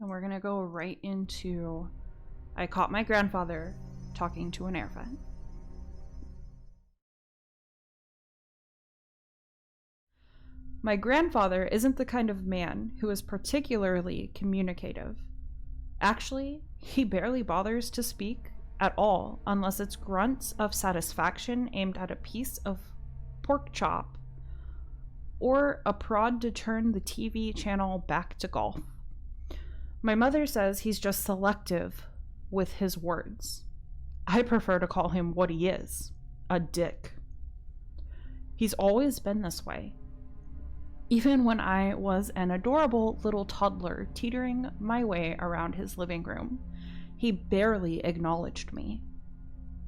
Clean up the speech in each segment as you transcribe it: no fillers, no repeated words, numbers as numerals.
And we're gonna go right into I caught my grandfather talking to an air vent. My grandfather isn't the kind of man who is particularly communicative. Actually, he barely bothers to speak at all unless it's grunts of satisfaction aimed at a piece of pork chop or a prod to turn the TV channel back to golf. My mother says he's just selective with his words. I prefer to call him what he is, a dick. He's always been this way. Even when I was an adorable little toddler teetering my way around his living room, he barely acknowledged me.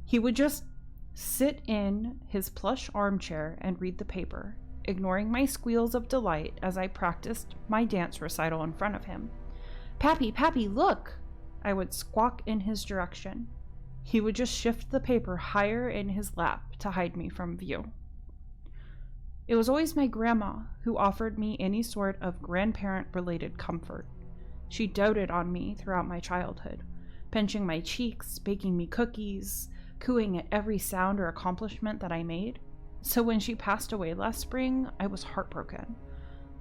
He would just sit in his plush armchair and read the paper, ignoring my squeals of delight as I practiced my dance recital in front of him. "Pappy, Pappy, look!" I would squawk in his direction. He would just shift the paper higher in his lap to hide me from view. It was always my grandma who offered me any sort of grandparent-related comfort. She doted on me throughout my childhood, pinching my cheeks, baking me cookies, cooing at every sound or accomplishment that I made. So when she passed away last spring, I was heartbroken.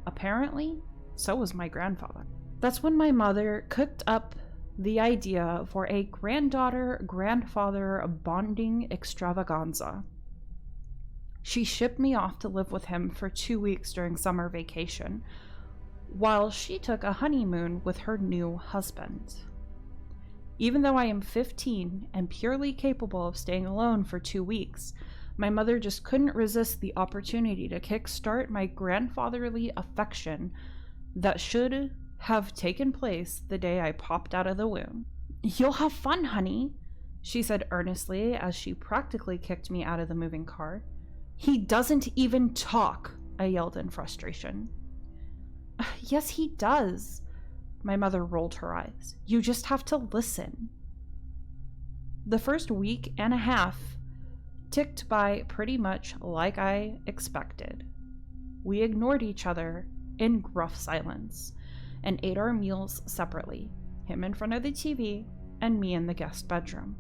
Apparently, so was my grandfather. That's when my mother cooked up the idea for a granddaughter-grandfather bonding extravaganza. She shipped me off to live with him for 2 weeks during summer vacation, while she took a honeymoon with her new husband. Even though I am 15 and purely capable of staying alone for 2 weeks, my mother just couldn't resist the opportunity to kickstart my grandfatherly affection that should have taken place the day I popped out of the womb. "You'll have fun, honey," she said earnestly as she practically kicked me out of the moving car. "He doesn't even talk," I yelled in frustration. "Yes, he does." My mother rolled her eyes. "You just have to listen." The first week and a half ticked by pretty much like I expected. We ignored each other in gruff silence and ate our meals separately, him in front of the TV and me in the guest bedroom.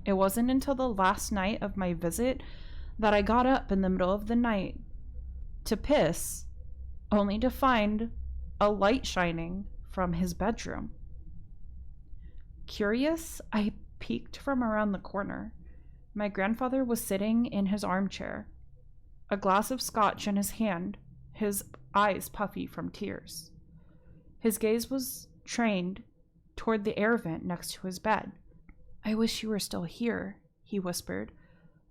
It wasn't until the last night of my visit that I got up in the middle of the night to piss, only to find a light shining from his bedroom. Curious, I peeked from around the corner. My grandfather was sitting in his armchair, a glass of scotch in his hand, his eyes puffy from tears. His gaze was trained toward the air vent next to his bed. "I wish you were still here," he whispered.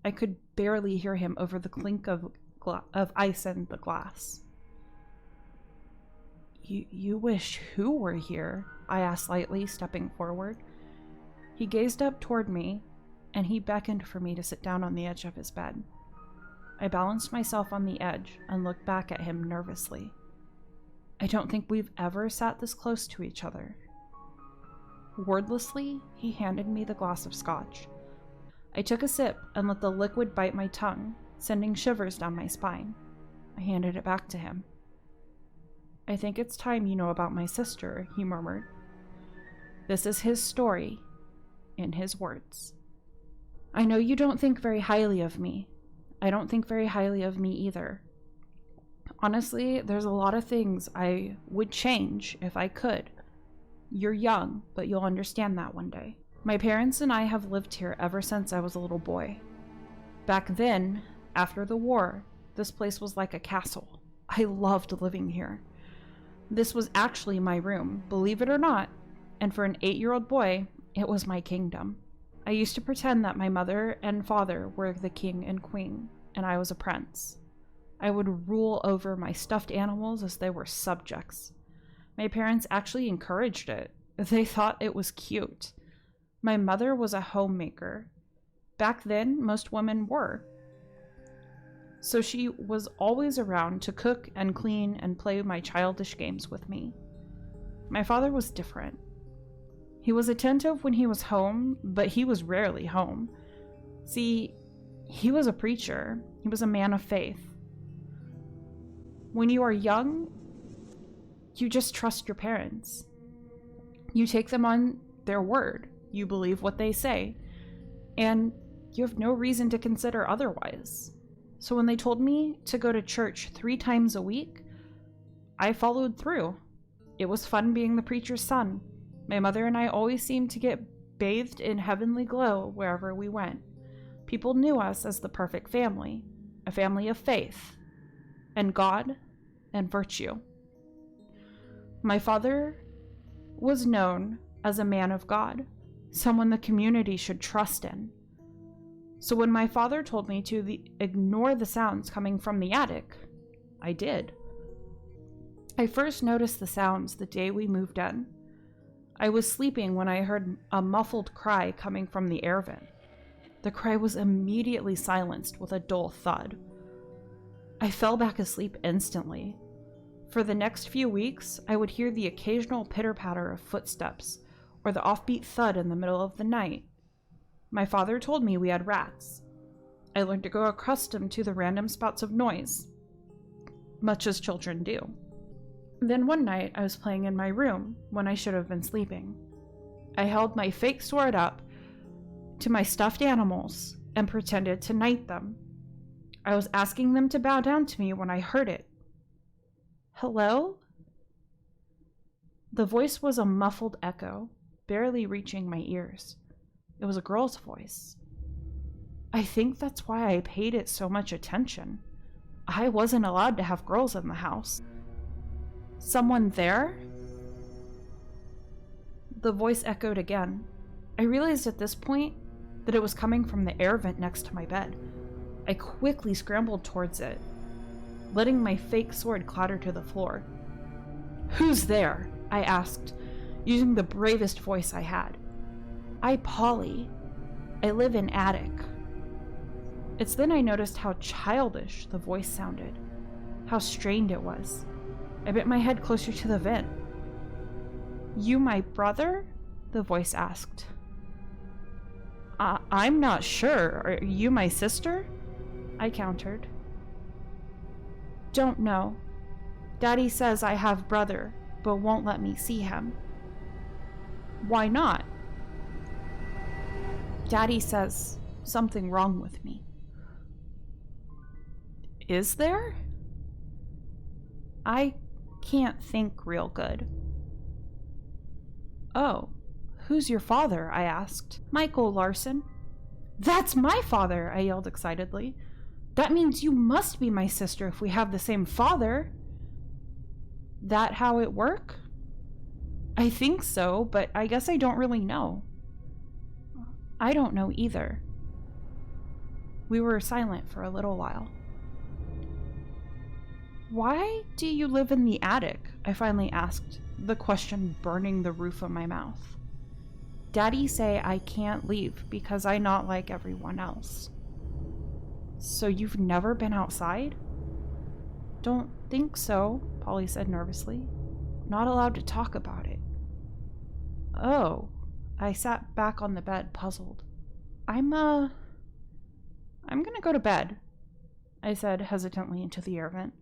I could barely hear him over the clink of ice in the glass. You wish who were here?" I asked lightly, stepping forward. He gazed up toward me, and he beckoned for me to sit down on the edge of his bed. I balanced myself on the edge and looked back at him nervously. I don't think we've ever sat this close to each other. Wordlessly, he handed me the glass of scotch. I took a sip and let the liquid bite my tongue, sending shivers down my spine. I handed it back to him. "I think it's time you know about my sister," he murmured. This is his story, in his words. "I know you don't think very highly of me. I don't think very highly of me either. Honestly, there's a lot of things I would change if I could. You're young, but you'll understand that one day. My parents and I have lived here ever since I was a little boy. Back then, after the war, this place was like a castle. I loved living here. This was actually my room, believe it or not, and for an 8-year-old boy, it was my kingdom. I used to pretend that my mother and father were the king and queen, and I was a prince. I would rule over my stuffed animals as they were subjects. My parents actually encouraged it. They thought it was cute. My mother was a homemaker. Back then, most women were. So she was always around to cook and clean and play my childish games with me. My father was different. He was attentive when he was home, but he was rarely home. See, he was a preacher. He was a man of faith. When you are young, you just trust your parents. You take them on their word. You believe what they say. And you have no reason to consider otherwise. So when they told me to go to church 3 times a week, I followed through. It was fun being the preacher's son. My mother and I always seemed to get bathed in heavenly glow wherever we went. People knew us as the perfect family, a family of faith, and God, and virtue. My father was known as a man of God, someone the community should trust in. So when my father told me to ignore the sounds coming from the attic, I did. I first noticed the sounds the day we moved in. I was sleeping when I heard a muffled cry coming from the air vent. The cry was immediately silenced with a dull thud. I fell back asleep instantly. For the next few weeks, I would hear the occasional pitter-patter of footsteps or the offbeat thud in the middle of the night. My father told me we had rats. I learned to grow accustomed to the random spouts of noise, much as children do. Then one night, I was playing in my room when I should have been sleeping. I held my fake sword up to my stuffed animals and pretended to knight them. I was asking them to bow down to me when I heard it. Hello? The voice was a muffled echo, barely reaching my ears. It was a girl's voice. I think that's why I paid it so much attention. I wasn't allowed to have girls in the house. Someone there? The voice echoed again. I realized at this point that it was coming from the air vent next to my bed. I quickly scrambled towards it, letting my fake sword clatter to the floor. Who's there? I asked, using the bravest voice I had. Polly. I live in attic. It's then I noticed how childish the voice sounded, how strained it was. I bent my head closer to the vent. You my brother? The voice asked. I'm not sure. Are you my sister? I countered. Don't know. Daddy says I have brother, but won't let me see him. Why not? Daddy says something wrong with me. Is there? I can't think real good. Oh, who's your father? I asked. Michael Larson. That's my father, I yelled excitedly. That means you must be my sister if we have the same father. That how it work? I think so, but I guess I don't really know. I don't know either. We were silent for a little while. Why do you live in the attic? I finally asked, the question burning the roof of my mouth. Daddy say I can't leave because I not like everyone else. So you've never been outside? Don't think so, Polly said nervously. Not allowed to talk about it. Oh, I sat back on the bed, puzzled. I'm gonna go to bed, I said hesitantly into the air vent.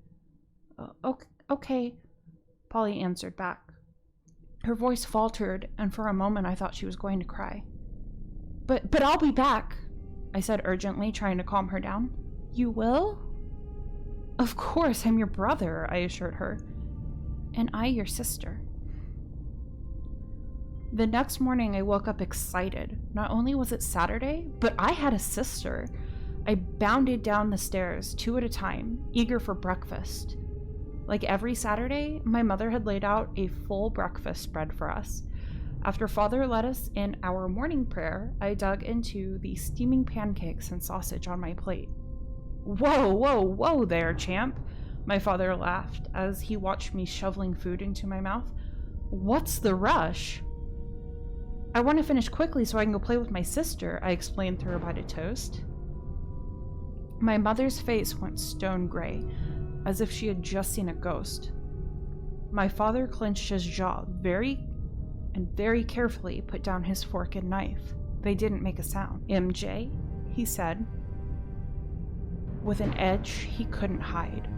Okay, Polly answered back. Her voice faltered, and for a moment I thought she was going to cry. But I'll be back, I said urgently, trying to calm her down. You will? Of course, I'm your brother, I assured her. And I your sister. The next morning I woke up excited. Not only was it Saturday, but I had a sister. I bounded down the stairs 2 at a time, eager for breakfast. Like every Saturday, my mother had laid out a full breakfast spread for us. After Father led us in our morning prayer, I dug into the steaming pancakes and sausage on my plate. Whoa there, champ, my father laughed as he watched me shoveling food into my mouth. What's the rush? I want to finish quickly so I can go play with my sister, I explained through a bite of toast. My mother's face went stone gray, as if she had just seen a ghost. My father clenched his jaw very carefully put down his fork and knife. They didn't make a sound. MJ, he said, with an edge he couldn't hide.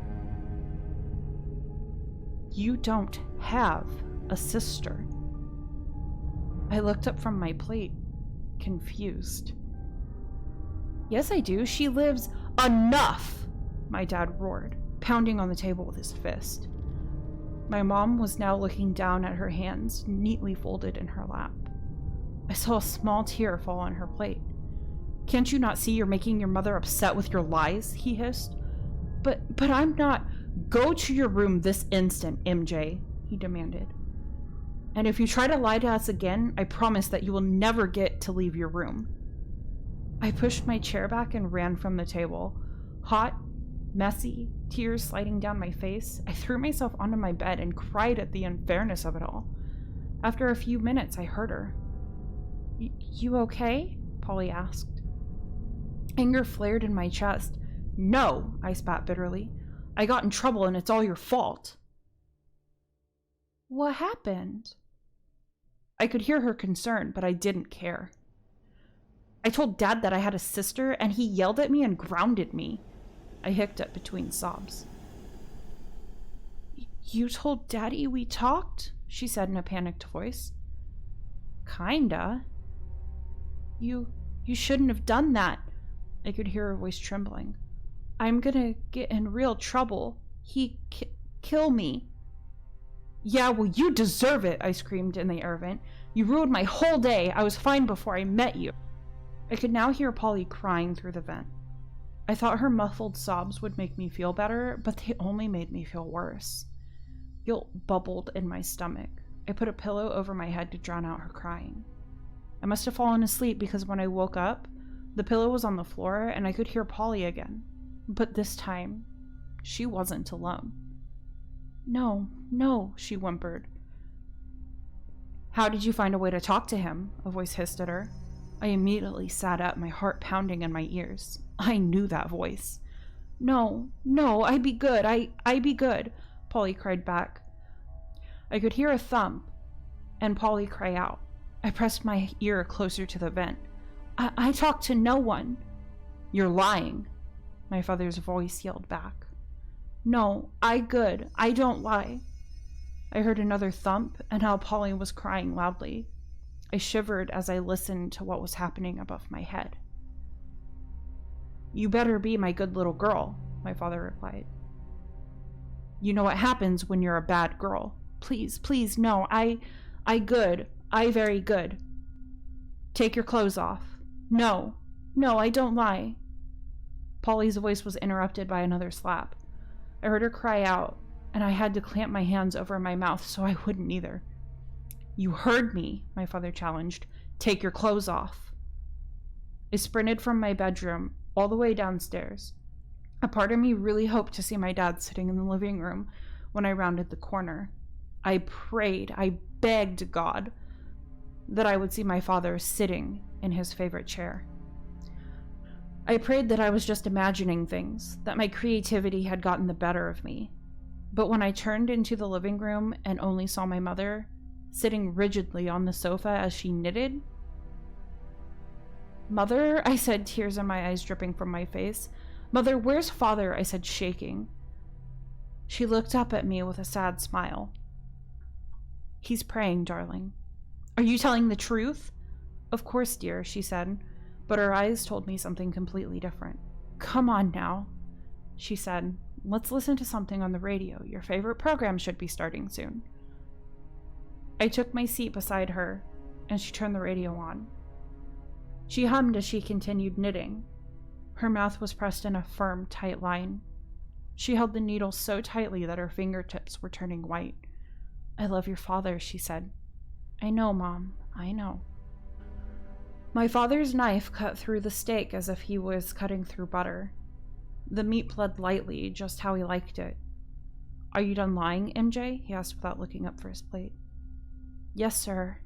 You don't have a sister. I looked up from my plate, confused. Yes, I do. She lives. Enough! My dad roared, pounding on the table with his fist. My mom was now looking down at her hands, neatly folded in her lap. I saw a small tear fall on her plate. Can't you not see you're making your mother upset with your lies? He hissed. But I'm not. Go to your room this instant, MJ, he demanded. And if you try to lie to us again, I promise that you will never get to leave your room. I pushed my chair back and ran from the table. Hot, messy, tears sliding down my face, I threw myself onto my bed and cried at the unfairness of it all. After a few minutes, I heard her. You okay? Polly asked. Anger flared in my chest. No, I spat bitterly. I got in trouble and it's all your fault. What happened? I could hear her concern, but I didn't care. I told Dad that I had a sister, and he yelled at me and grounded me. I hiccuped between sobs. You told Daddy we talked? She said in a panicked voice. Kinda. You shouldn't have done that. I could hear her voice trembling. I'm gonna get in real trouble. He kill me. Yeah, well, you deserve it, I screamed in the air vent. You ruined my whole day. I was fine before I met you. I could now hear Polly crying through the vent. I thought her muffled sobs would make me feel better, but they only made me feel worse. Guilt bubbled in my stomach. I put a pillow over my head to drown out her crying. I must have fallen asleep because when I woke up, the pillow was on the floor and I could hear Polly again. But this time, she wasn't alone. No, she whimpered. How did you find a way to talk to him? A voice hissed at her. I immediately sat up, my heart pounding in my ears. I knew that voice. No, I be good. I be good, Polly cried back. I could hear a thump, and Polly cry out. I pressed my ear closer to the vent. I talked to no one. You're lying, my father's voice yelled back. No, I good. I don't lie. I heard another thump, and now Polly was crying loudly. I shivered as I listened to what was happening above my head. You better be my good little girl, my father replied. You know what happens when you're a bad girl. Please, no, I good. I very good. Take your clothes off. No, I don't lie. Polly's voice was interrupted by another slap. I heard her cry out, and I had to clamp my hands over my mouth so I wouldn't either. You heard me, my father challenged. Take your clothes off. I sprinted from my bedroom all the way downstairs. A part of me really hoped to see my dad sitting in the living room when I rounded the corner. I prayed, I begged God that I would see my father sitting in his favorite chair. I prayed that I was just imagining things, that my creativity had gotten the better of me. But when I turned into the living room and only saw my mother sitting rigidly on the sofa as she knitted. Mother, I said, tears in my eyes dripping from my face. Mother, where's father? I said, shaking. She looked up at me with a sad smile. He's praying, darling. Are you telling the truth? Of course, dear, she said, but her eyes told me something completely different. Come on now, she said. Let's listen to something on the radio. Your favorite program should be starting soon. I took my seat beside her, and she turned the radio on. She hummed as she continued knitting. Her mouth was pressed in a firm, tight line. She held the needle so tightly that her fingertips were turning white. I love your father, she said. I know, Mom, I know. My father's knife cut through the steak as if he was cutting through butter. The meat bled lightly, just how he liked it. Are you done lying, MJ? He asked without looking up for his plate. Yes, sir.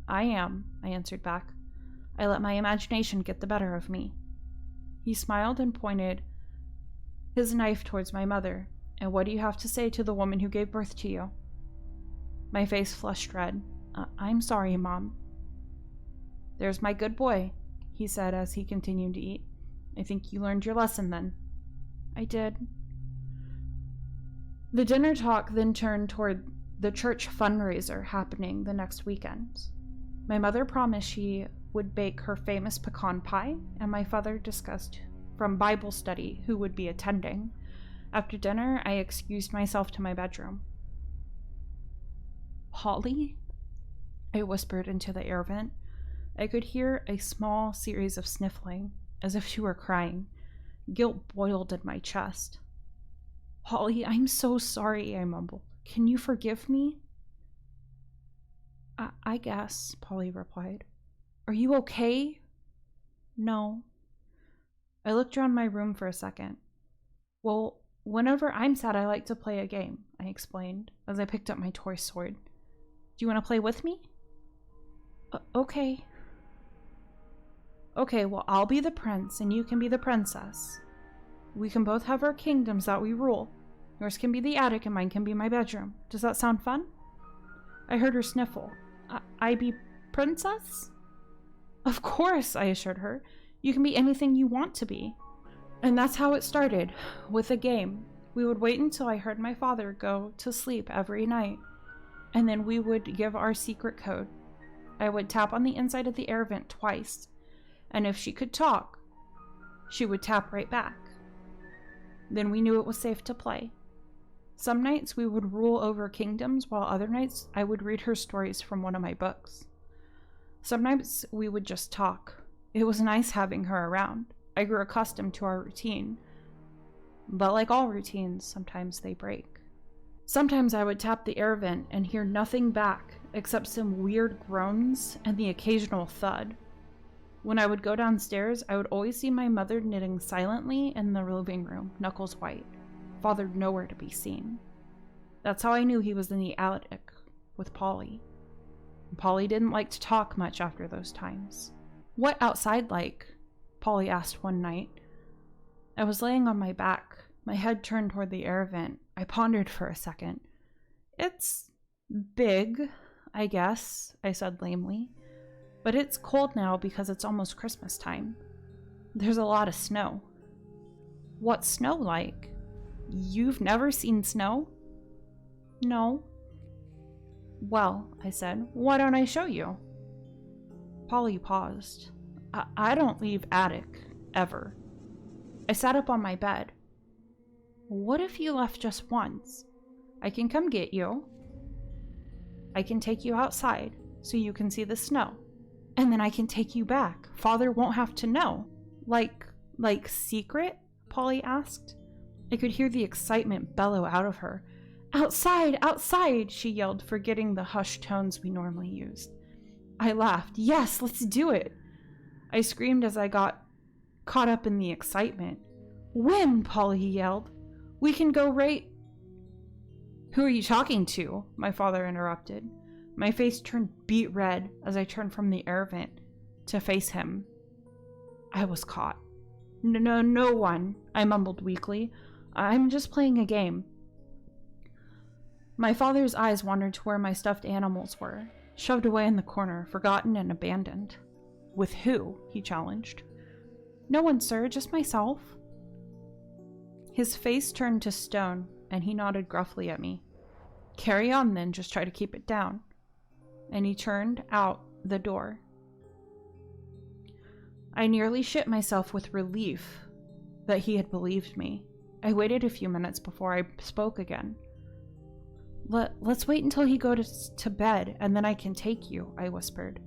I am, I answered back. I let my imagination get the better of me. He smiled and pointed his knife towards my mother. And what do you have to say to the woman who gave birth to you? My face flushed red. I'm sorry, Mom. There's my good boy, he said as he continued to eat. I think you learned your lesson then. I did. The dinner talk then turned toward the church fundraiser happening the next weekend. My mother promised she would bake her famous pecan pie, and my father discussed from Bible study who would be attending. After dinner, I excused myself to my bedroom. "Polly?" I whispered into the air vent. I could hear a small series of sniffling, as if she were crying. Guilt boiled in my chest. "Polly, I'm so sorry," I mumbled. "Can you forgive me?" I guess," Polly replied. "Are you okay?" "No." I looked around my room for a second. "Well, whenever I'm sad, I like to play a game," I explained, as I picked up my toy sword. "Do you want to play with me?" Okay. Okay, well, I'll be the prince, and you can be the princess. We can both have our kingdoms that we rule. Yours can be the attic, and mine can be my bedroom. Does that sound fun?" I heard her sniffle. I be princess?" "Of course," I assured her. "You can be anything you want to be." And that's how it started, with a game. We would wait until I heard my father go to sleep every night, and then we would give our secret code. I would tap on the inside of the air vent twice, and if she could talk, she would tap right back. Then we knew it was safe to play. Some nights we would rule over kingdoms, while other nights I would read her stories from one of my books. Sometimes we would just talk. It was nice having her around. I grew accustomed to our routine. But like all routines, sometimes they break. Sometimes I would tap the air vent and hear nothing back except some weird groans and the occasional thud. When I would go downstairs, I would always see my mother knitting silently in the living room, knuckles white. Father nowhere to be seen. That's how I knew he was in the attic with Polly. Polly didn't like to talk much after those times. "What outside like?" Polly asked one night. I was laying on my back, my head turned toward the air vent. I pondered for a second. "It's big, I guess," I said lamely. "But it's cold now because it's almost Christmas time. There's a lot of snow." "What's snow like? You've never seen snow?" "No." "Well," I said, "why don't I show you?" Polly paused. I don't leave attic, ever." I sat up on my bed. "What if you left just once? I can come get you. I can take you outside so you can see the snow. And then I can take you back. Father won't have to know." Like secret?" Polly asked. I could hear the excitement bellow out of her. "Outside! Outside!" she yelled, forgetting the hushed tones we normally used. I laughed. "Yes, let's do it!" I screamed as I got caught up in the excitement. "When?" Polly yelled. "We can go right—" "Who are you talking to?" my father interrupted. My face turned beet red as I turned from the air vent to face him. I was caught. No one," I mumbled weakly. "I'm just playing a game." My father's eyes wandered to where my stuffed animals were, shoved away in the corner, forgotten and abandoned. "With who?" he challenged. "No one, sir, just myself." His face turned to stone, and he nodded gruffly at me. "Carry on then, just try to keep it down." And he turned out the door. I nearly shit myself with relief that he had believed me. I waited a few minutes before I spoke again. Let's wait until he goes to bed, and then I can take you," I whispered.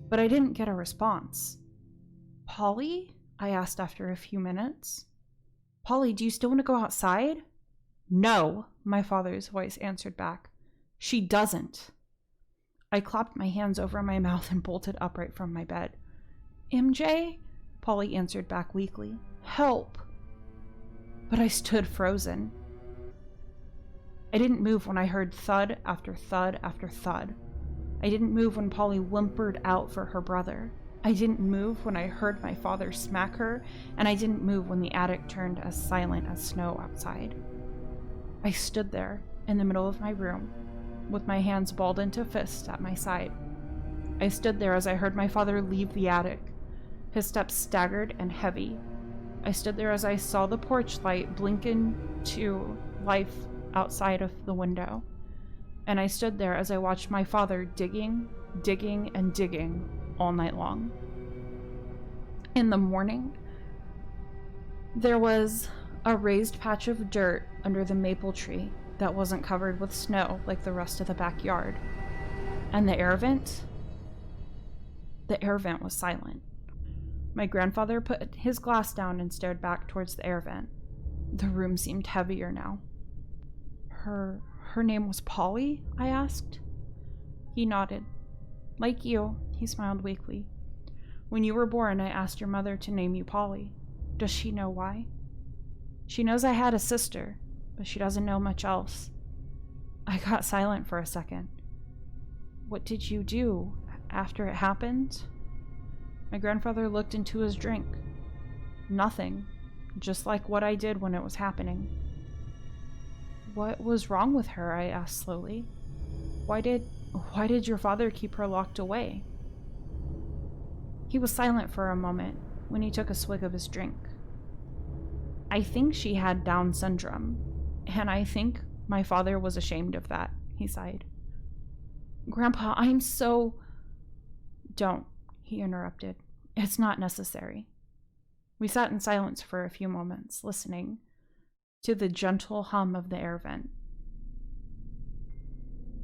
But I didn't get a response. "Polly?" I asked after a few minutes. "Polly, do you still want to go outside?" "No," my father's voice answered back. "She doesn't." I clapped my hands over my mouth and bolted upright from my bed. "MJ?" Polly answered back weakly. "Help." But I stood frozen. I didn't move when I heard thud after thud after thud. I didn't move when Polly whimpered out for her brother. I didn't move when I heard my father smack her, and I didn't move when the attic turned as silent as snow outside. I stood there, in the middle of my room, with my hands balled into fists at my side. I stood there as I heard my father leave the attic, his steps staggered and heavy. I stood there as I saw the porch light blink into life outside of the window. and I stood there as I watched my father digging, and digging all night long. In the morning, there was a raised patch of dirt under the maple tree that wasn't covered with snow like the rest of the backyard. And the air vent was silent. My grandfather put his glass down and stared back towards the air vent. The room seemed heavier now. Her name was Polly? I asked. He nodded. Like you, he smiled weakly. When you were born, I asked your mother to name you Polly. Does she know why? She knows I had a sister, but she doesn't know much else. I got silent for a second. What did you do after it happened? My grandfather looked into his drink. Nothing, just like what I did when it was happening. What was wrong with her? I asked slowly. Why did your father keep her locked away? He was silent for a moment when he took a swig of his drink. I think she had Down syndrome, and I think my father was ashamed of that, he sighed. Grandpa, I'm so... Don't, he interrupted. It's not necessary. We sat in silence for a few moments, listening to the gentle hum of the air vent.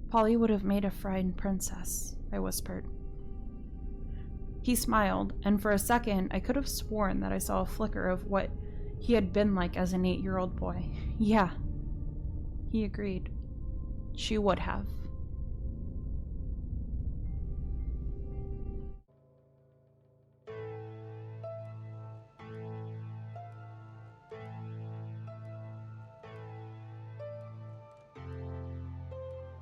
Polly would have made a fine princess, I whispered. He smiled, and for a second I could have sworn that I saw a flicker of what he had been like as an 8-year-old boy. Yeah, he agreed. She would have.